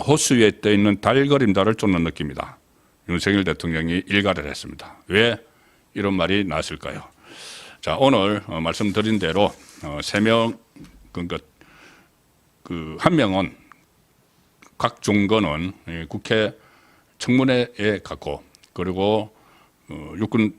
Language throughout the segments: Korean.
호수 위에 떠 있는 달 그림자를 쫓는 느낌이다. 윤석열 대통령이 일가를 했습니다. 왜 이런 말이 나왔을까요? 자, 오늘 말씀드린 대로 3명, 그러니까 한 명은 곽종건은 국회 청문회에 갔고, 그리고 육군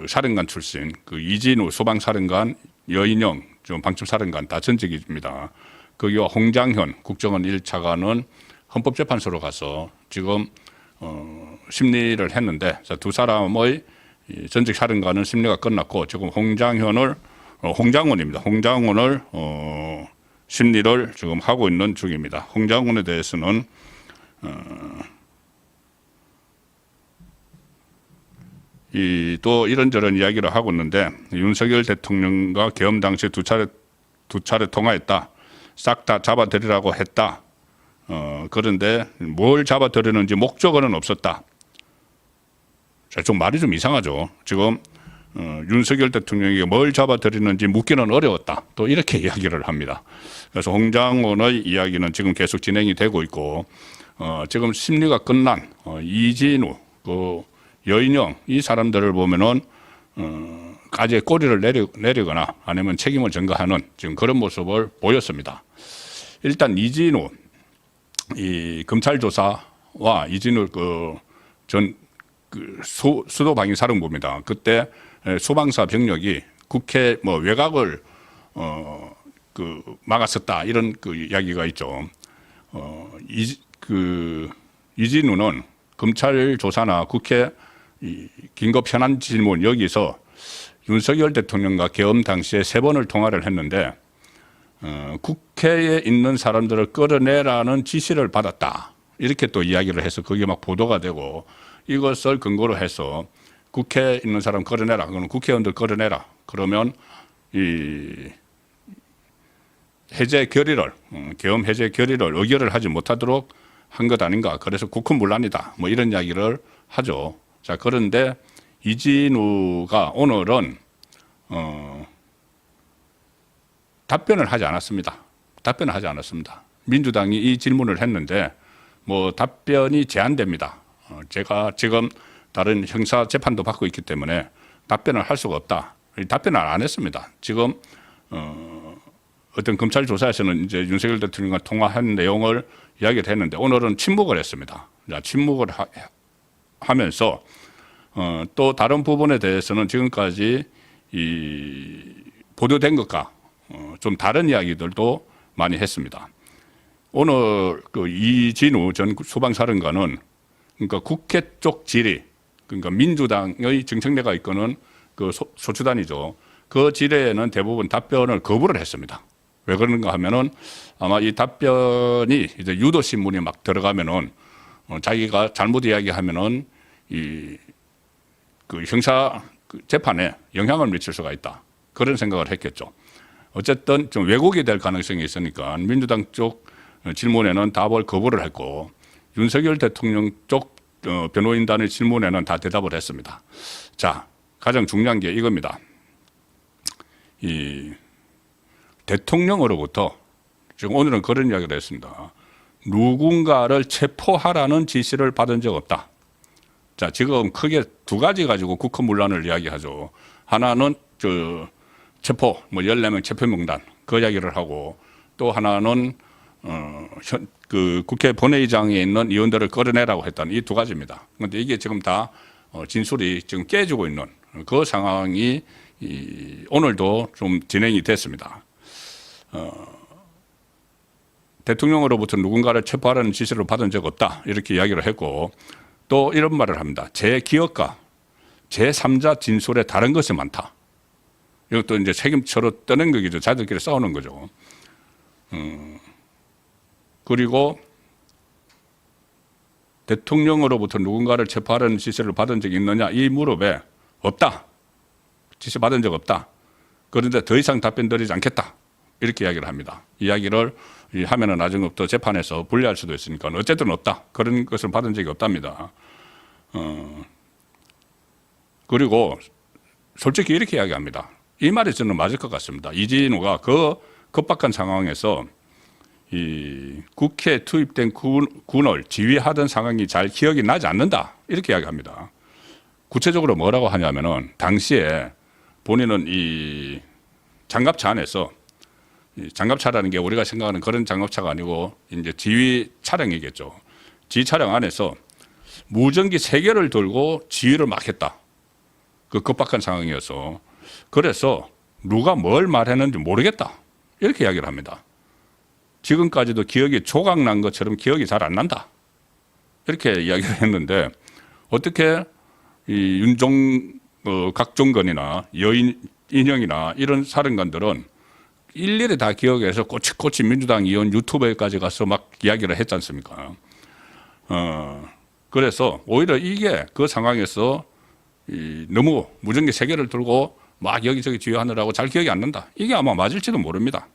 사령관 출신 이진우 소방사령관, 여인영 방첩사령관 다 전직입니다. 거기와 홍장현 국정원 1차관은 헌법재판소로 가서 지금 심리를 했는데, 두 사람의 전직 사령관은 심리가 끝났고 지금 홍장원을 심리를 지금 하고 있는 중입니다. 홍장원에 대해서는 또 이런저런 이야기를 하고 있는데, 윤석열 대통령과 계엄 당시 두 차례 통화했다. 싹 다 잡아들이라고 했다. 그런데 뭘 잡아들이는지 목적어는 없었다. 자, 좀 말이 좀 이상하죠. 지금 윤석열 대통령에게 뭘 잡아들이는지 묻기는 어려웠다. 또 이렇게 이야기를 합니다. 그래서 홍장원의 이야기는 지금 계속 진행이 되고 있고, 지금 심리가 끝난 이진우, 여인영 이 사람들을 보면은 까지의 꼬리를 내리거나 아니면 책임을 전가하는 지금 그런 모습을 보였습니다. 일단 이진우 이 검찰 조사와 이진우 수도방위사령부입니다. 그때 소방사 병력이 국회 외곽을 막았었다 이런 이야기가 있죠. 이진우는 검찰 조사나 국회 긴급 현안 질문 여기서 윤석열 대통령과 계엄 당시에 3번을 통화를 했는데 국회에 있는 사람들을 끌어내라는 지시를 받았다. 이렇게 또 이야기를 해서 그게 막 보도가 되고, 이것을 근거로 해서 국회에 있는 사람 끌어내라. 그러면 국회의원들 끌어내라. 그러면 이 해제 결의를, 계엄 해제 결의를 의결을 하지 못하도록 한 것 아닌가. 그래서 국헌문란이다. 이런 이야기를 하죠. 자, 그런데 이진우가 오늘은 답변을 하지 않았습니다. 민주당이 이 질문을 했는데 답변이 제한됩니다. 제가 지금 다른 형사 재판도 받고 있기 때문에 답변을 할 수가 없다. 답변을 안 했습니다. 지금 어떤 검찰 조사에서는 이제 윤석열 대통령과 통화한 내용을 이야기를 했는데 오늘은 침묵을 했습니다. 자, 침묵을 하면서 또 다른 부분에 대해서는 지금까지 보도된 것과 좀 다른 이야기들도 많이 했습니다. 오늘 이진우 전 소방사령관은 그러니까 국회 쪽 질의, 그러니까 민주당의 정청래가 이끄는 소추단이죠. 그 질의에는 대부분 답변을 거부를 했습니다. 왜 그런가 하면은 아마 이 답변이 이제 유도 신문이 막 들어가면은 자기가 잘못 이야기하면은 형사 재판에 영향을 미칠 수가 있다. 그런 생각을 했겠죠. 어쨌든 좀 왜곡이 될 가능성이 있으니까 민주당 쪽 질문에는 답을 거부를 했고, 윤석열 대통령 쪽 변호인단의 질문에는 다 대답을 했습니다. 자, 가장 중요한 게 이겁니다. 이 대통령으로부터 지금 오늘은 그런 이야기를 했습니다. 누군가를 체포하라는 지시를 받은 적 없다. 자, 지금 크게 두 가지 가지고 국헌문란을 이야기하죠. 하나는 체포, 14명 체포 명단 그 이야기를 하고, 또 하나는 국회 본회의장에 있는 의원들을 끌어내라고 했다는 이 두 가지입니다. 그런데 이게 지금 다 진술이 지금 깨지고 있는 그 상황이 오늘도 좀 진행이 됐습니다. 대통령으로부터 누군가를 체포하라는 지시를 받은 적 없다 이렇게 이야기를 했고, 또 이런 말을 합니다. 제 기억과 제3자 진술에 다른 것이 많다. 이것도 이제 책임처로 떠는 거죠. 자들끼리 싸우는 거죠. 그리고 대통령으로부터 누군가를 체포하라는 지시를 받은 적이 있느냐 이 무릎에 없다. 지시 받은 적 없다. 그런데 더 이상 답변 드리지 않겠다. 이렇게 이야기를 합니다. 이야기를 하면은 나중부터 재판에서 불리할 수도 있으니까 어쨌든 없다. 그런 것을 받은 적이 없답니다. 그리고 솔직히 이렇게 이야기합니다. 이 말이 저는 맞을 것 같습니다. 이진우가 그 급박한 상황에서 이 국회에 투입된 군을 지휘하던 상황이 잘 기억이 나지 않는다. 이렇게 이야기합니다. 구체적으로 뭐라고 하냐면은 당시에 본인은 이 장갑차 안에서, 이 장갑차라는 게 우리가 생각하는 그런 장갑차가 아니고 이제 지휘 차량이겠죠. 지휘 차량 안에서 무전기 3개를 들고 지휘를 막 했다. 그 급박한 상황이어서. 그래서 누가 뭘 말했는지 모르겠다. 이렇게 이야기를 합니다. 지금까지도 기억이 조각난 것처럼 기억이 잘 안 난다. 이렇게 이야기를 했는데 어떻게 이 각종건이나 인형이나 이런 사령관들은 일일이 다 기억해서 꼬치꼬치 민주당 의원 유튜브에까지 가서 막 이야기를 했지 않습니까? 그래서 오히려 이게 그 상황에서 너무 무전기 3개를 들고 막 여기저기 지휘하느라고 잘 기억이 안 난다. 이게 아마 맞을지도 모릅니다.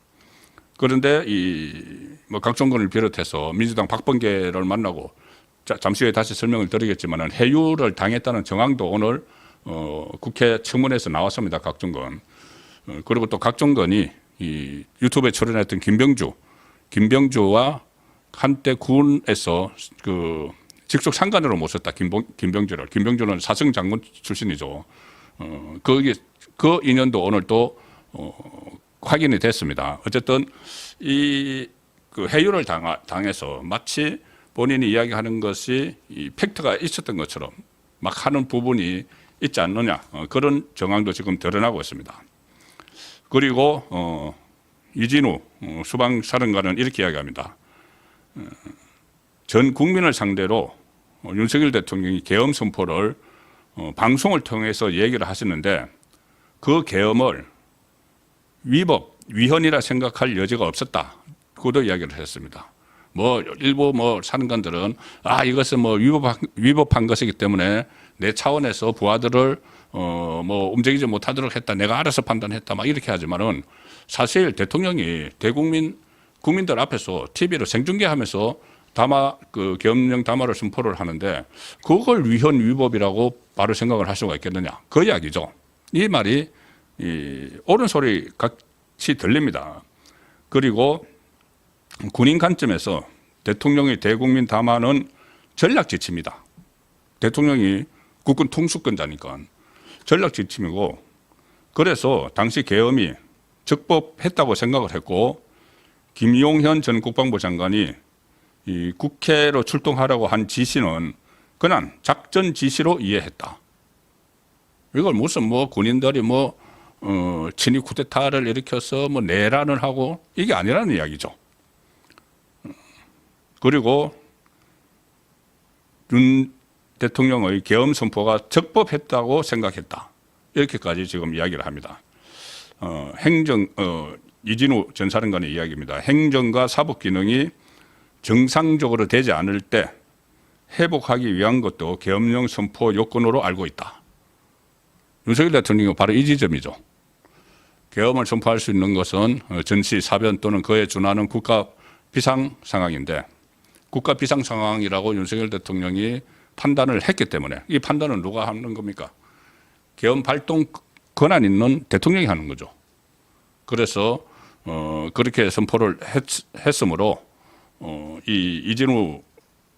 그런데 각종건을 비롯해서 민주당 박범계를 만나고 잠시 후에 다시 설명을 드리겠지만 해유를 당했다는 정황도 오늘 국회 청문회에서 나왔습니다. 각종건. 그리고 또 각종건이 이 유튜브에 출연했던 김병주와 한때 군에서 그 직속 상관으로 모셨다. 김병주를. 김병주는 사성 장군 출신이죠. 그 인연도 오늘 또 확인이 됐습니다. 어쨌든 그 해유를 당해서 마치 본인이 이야기하는 것이 이 팩트가 있었던 것처럼 막 하는 부분이 있지 않느냐, 그런 정황도 지금 드러나고 있습니다. 그리고 이진우 수방사령관은 이렇게 이야기합니다. 전 국민을 상대로 윤석열 대통령이 계엄 선포를 방송을 통해서 얘기를 하시는데 그 계엄을 위헌이라 생각할 여지가 없었다. 그것도 이야기를 했습니다. 일부 사령관들은 이것은 위법한 것이기 때문에 내 차원에서 부하들을 움직이지 못하도록 했다. 내가 알아서 판단했다. 막 이렇게 하지만은 사실 대통령이 국민들 앞에서 TV로 생중계하면서 그 계엄령 담화를 선포를 하는데 그걸 위헌위법이라고 바로 생각을 할 수가 있겠느냐. 그 이야기죠. 이 말이 옳은 소리 같이 들립니다. 그리고 군인 관점에서 대통령의 대국민 담화는 전략 지침이다. 대통령이 국군 통수권자니까 전략 지침이고, 그래서 당시 계엄이 적법했다고 생각을 했고, 김용현 전 국방부 장관이 이 국회로 출동하라고 한 지시는 그냥 작전 지시로 이해했다. 이걸 무슨 군인들이 친위 쿠데타를 일으켜서 내란을 하고 이게 아니라는 이야기죠. 그리고 윤 대통령의 계엄 선포가 적법했다고 생각했다. 이렇게까지 지금 이야기를 합니다. 이진우 전 사령관의 이야기입니다. 행정과 사법 기능이 정상적으로 되지 않을 때 회복하기 위한 것도 계엄령 선포 요건으로 알고 있다. 윤석열 대통령이 바로 이 지점이죠. 계엄을 선포할 수 있는 것은 전시, 사변 또는 그에 준하는 국가 비상 상황인데, 국가 비상 상황이라고 윤석열 대통령이 판단을 했기 때문에, 이 판단은 누가 하는 겁니까? 계엄 발동 권한 있는 대통령이 하는 거죠. 그래서 그렇게 선포를 했으므로 이진우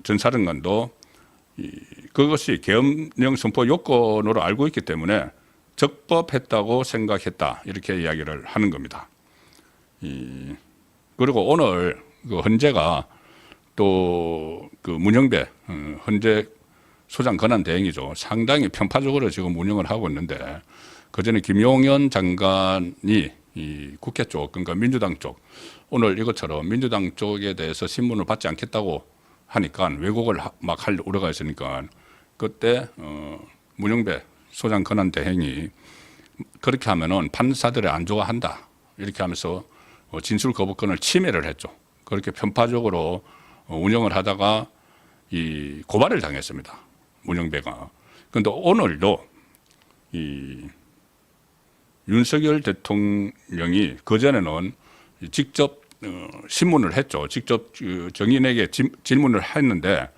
전 사령관도 그것이 계엄령 선포 요건으로 알고 있기 때문에 적법했다고 생각했다. 이렇게 이야기를 하는 겁니다. 그리고 오늘 그 헌재가 또 그 문영배 헌재 소장 권한 대행이죠. 상당히 편파적으로 지금 운영을 하고 있는데, 그전에 김용현 장관이 이 국회 쪽, 그러니까 민주당 쪽, 오늘 이것처럼 민주당 쪽에 대해서 신문을 받지 않겠다고 하니까 왜곡을 막 할 우려가 있으니까 그때 문영배 소장 권한 대행이 그렇게 하면은 판사들의 안조가 한다. 이렇게 하면서 진술 거부권을 침해를 했죠. 그렇게 편파적으로 운영을 하다가 이 고발을 당했습니다. 문영배가. 그런데 오늘도 이 윤석열 대통령이 그전에는 직접 신문을 했죠. 직접 정인에게 질문을 했는데,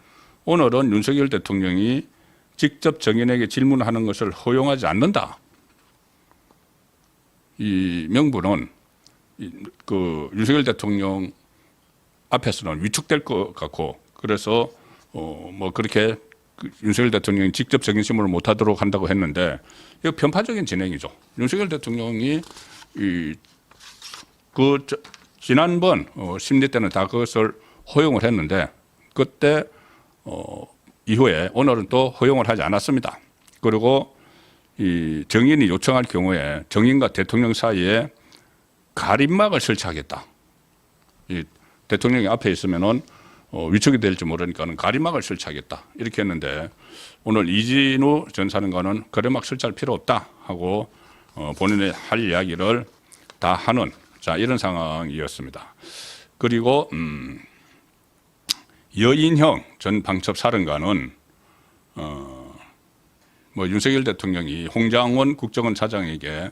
오늘은 윤석열 대통령이 직접 정인에게 질문하는 것을 허용하지 않는다. 이 명분은 그 윤석열 대통령 앞에서는 위축될 것 같고 그래서 뭐 그렇게 윤석열 대통령이 직접 적임심을 못하도록 한다고 했는데 이거 편파적인 진행이죠. 윤석열 대통령이 지난번 심리 때는 다 그것을 허용을 했는데 그때 이후에 오늘은 또 허용을 하지 않았습니다. 그리고 이 정인이 요청할 경우에 정인과 대통령 사이에 가림막을 설치하겠다. 이 대통령이 앞에 있으면은 위축이 될지 모르니까는 가림막을 설치하겠다. 이렇게 했는데 오늘 이진우 전 사령관은 가림막 설치할 필요 없다 하고 본인의 할 이야기를 다 하는 자 이런 상황이었습니다. 그리고 여인형 전 방첩사령관은 뭐 윤석열 대통령이 홍장원 국정원 차장에게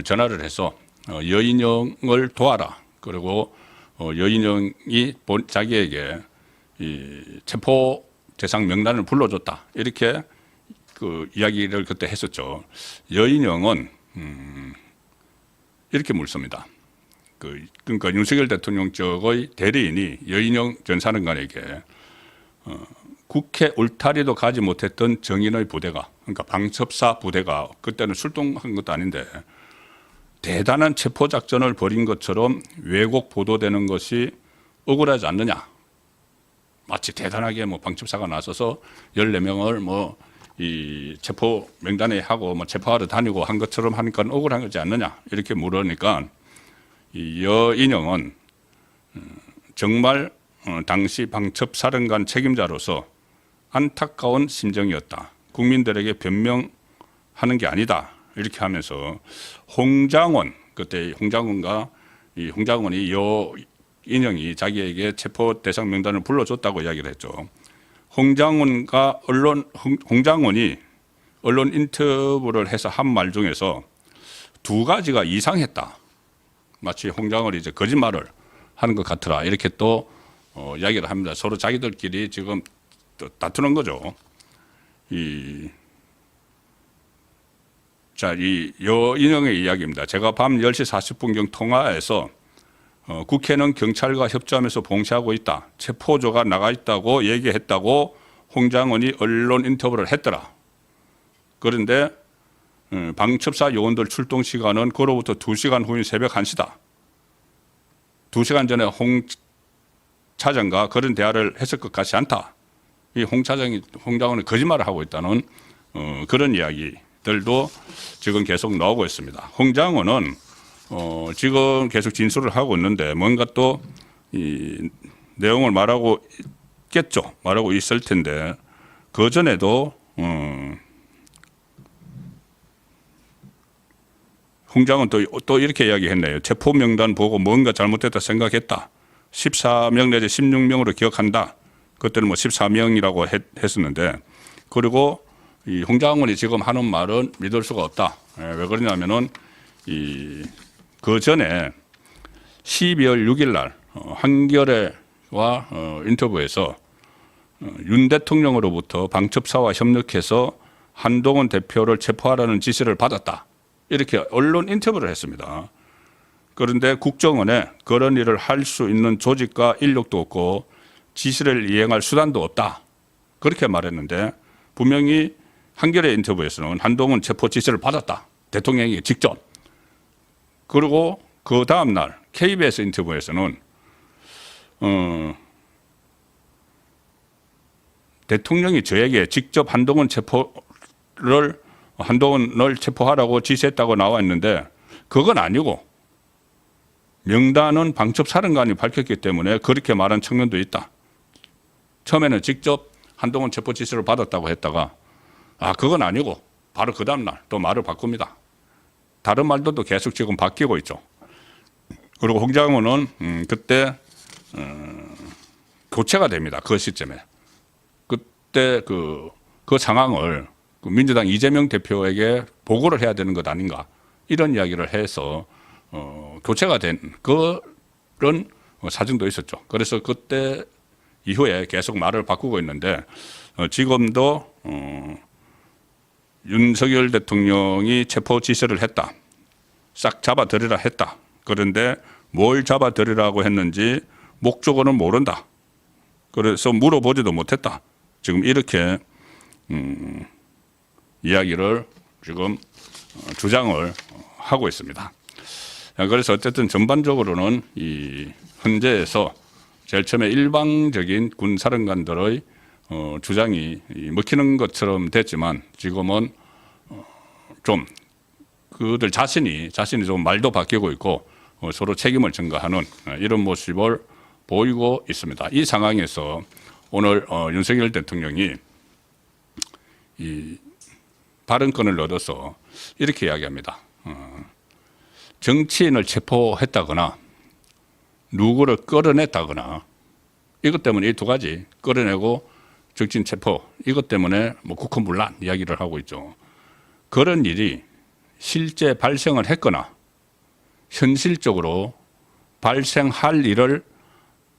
전화를 해서 여인형을 도와라. 그리고 여인형이 자기에게 이 체포 대상 명단을 불러줬다. 이렇게 그 이야기를 그때 했었죠. 여인형은 이렇게 묻습니다. 그러니까 윤석열 대통령 쪽의 대리인이 여인형 전 사령관에게 국회 울타리도 가지 못했던 정인의 부대가 그러니까 방첩사 부대가 그때는 출동한 것도 아닌데 대단한 체포 작전을 벌인 것처럼 왜곡 보도되는 것이 억울하지 않느냐. 마치 대단하게 뭐 방첩사가 나서서 14명을 뭐 이 체포 명단에 하고 뭐 체포하러 다니고 한 것처럼 하니까 억울한 거지 않느냐. 이렇게 물으니까 이 여인영은 정말 당시 방첩사령관 책임자로서 안타까운 심정이었다. 국민들에게 변명하는 게 아니다. 이렇게 하면서 홍장원 그때 홍장원과 이 홍장원이 여인영이 자기에게 체포 대상 명단을 불러줬다고 이야기를 했죠. 홍장원이 언론 인터뷰를 해서 한 말 중에서 두 가지가 이상했다. 마치 홍장원이 이제 거짓말을 하는 것 같더라. 이렇게 또 이야기를 합니다. 서로 자기들끼리 지금 또 다투는 거죠. 이 여인영의 이야기입니다. 제가 밤 10시 40분경 통화해서 국회는 경찰과 협조하면서 봉쇄하고 있다. 체포조가 나가 있다고 얘기했다고 홍장원이 언론 인터뷰를 했더라. 그런데 방첩사 요원들 출동 시간은 그로부터 2시간 후인 새벽 1시다. 2시간 전에 홍 차장과 그런 대화를 했을 것 같지 않다. 이 홍장원이 거짓말을 하고 있다는 그런 이야기들도 지금 계속 나오고 있습니다. 홍장원은 지금 계속 진술을 하고 있는데 뭔가 또 이 내용을 말하고 있겠죠. 말하고 있을 텐데 그 전에도 홍장은 또 이렇게 이야기했네요. 체포 명단 보고 뭔가 잘못됐다 생각했다. 14명 내지 16명으로 기억한다. 그때는 뭐 14명이라고 했었는데 그리고 이 홍장원이 지금 하는 말은 믿을 수가 없다. 왜 그러냐면은 그 전에 12월 6일 날 한겨레와 인터뷰에서 윤 대통령으로부터 방첩사와 협력해서 한동훈 대표를 체포하라는 지시를 받았다. 이렇게 언론 인터뷰를 했습니다. 그런데 국정원에 그런 일을 할 수 있는 조직과 인력도 없고 지시를 이행할 수단도 없다. 그렇게 말했는데 분명히 한겨레 인터뷰에서는 한동훈 체포 지시를 받았다. 대통령이 직접. 그리고 그 다음 날 KBS 인터뷰에서는 대통령이 저에게 직접 한동훈을 체포하라고 지시했다고 나와 있는데 그건 아니고 명단은 방첩사령관이 밝혔기 때문에 그렇게 말한 측면도 있다. 처음에는 직접 한동훈 체포 지시를 받았다고 했다가 그건 아니고 바로 그 다음 날 또 말을 바꿉니다. 다른 말들도 계속 지금 바뀌고 있죠. 그리고 홍장원은 그때 교체가 됩니다. 그 시점에. 그때 그 상황을 민주당 이재명 대표에게 보고를 해야 되는 것 아닌가 이런 이야기를 해서 교체가 된 그런 사정도 있었죠. 그래서 그때 이후에 계속 말을 바꾸고 있는데 지금도 윤석열 대통령이 체포 지시를 했다. 싹 잡아들이라 했다. 그런데 뭘 잡아들이라고 했는지 목적어는 모른다. 그래서 물어보지도 못했다. 지금 이렇게 이야기를 지금 주장을 하고 있습니다. 그래서 어쨌든 전반적으로는 이 헌재에서 제일 처음에 일방적인 군사령관들의 주장이 먹히는 것처럼 됐지만 지금은 좀 그들 자신이 좀 말도 바뀌고 있고 서로 책임을 전가하는 이런 모습을 보이고 있습니다. 이 상황에서 오늘 윤석열 대통령이 이 발언권을 얻어서 이렇게 이야기합니다. 정치인을 체포했다거나 누구를 끌어냈다거나 이것 때문에 이 두 가지 끌어내고 정치인 체포 이것 때문에 뭐 국헌문란 이야기를 하고 있죠. 그런 일이 실제 발생을 했거나 현실적으로 발생할 일을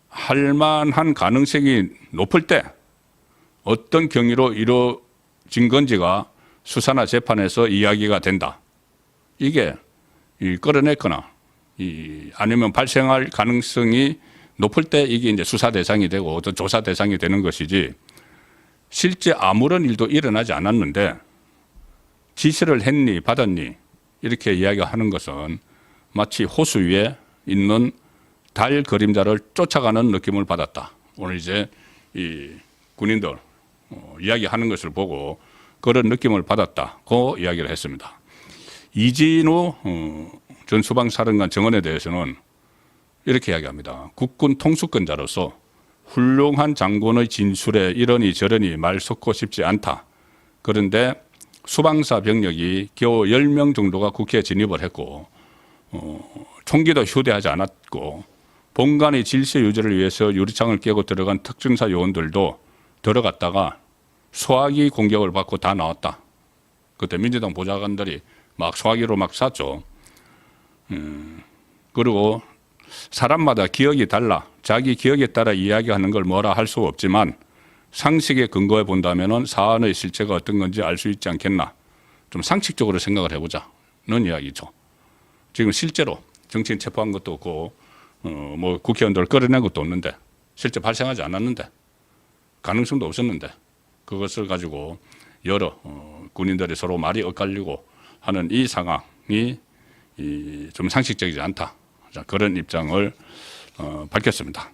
할 만한 가능성이 높을 때 어떤 경위로 이루어진 건지가 수사나 재판에서 이야기가 된다. 이게 끌어냈거나 아니면 발생할 가능성이 높을 때 이게 이제 수사 대상이 되고 어떤 조사 대상이 되는 것이지 실제 아무런 일도 일어나지 않았는데 지시를 했니 받았니 이렇게 이야기하는 것은 마치 호수 위에 있는 달 그림자를 쫓아가는 느낌을 받았다. 오늘 이제 이 군인들 이야기하는 것을 보고 그런 느낌을 받았다고 이야기를 했습니다. 이진우 전 수방사령관 정언에 대해서는 이렇게 이야기합니다. 국군 통수권자로서 훌륭한 장군의 진술에 이러니 저러니 말 섞고 싶지 않다. 그런데 수방사 병력이 겨우 10명 정도가 국회에 진입을 했고 총기도 휴대하지 않았고 본관의 질서 유지를 위해서 유리창을 깨고 들어간 특전사 요원들도 들어갔다가 소화기 공격을 받고 다 나왔다. 그때 민주당 보좌관들이 막 소화기로 막 쐈죠. 그리고 사람마다 기억이 달라 자기 기억에 따라 이야기하는 걸 뭐라 할 수 없지만 상식에 근거해 본다면은 사안의 실체가 어떤 건지 알 수 있지 않겠나. 좀 상식적으로 생각을 해보자는 이야기죠. 지금 실제로 정치인 체포한 것도 없고 뭐 국회의원들을 끌어낸 것도 없는데 실제 발생하지 않았는데 가능성도 없었는데 그것을 가지고 여러 군인들이 서로 말이 엇갈리고 하는 이 상황이 좀 상식적이지 않다. 그런 입장을 밝혔습니다.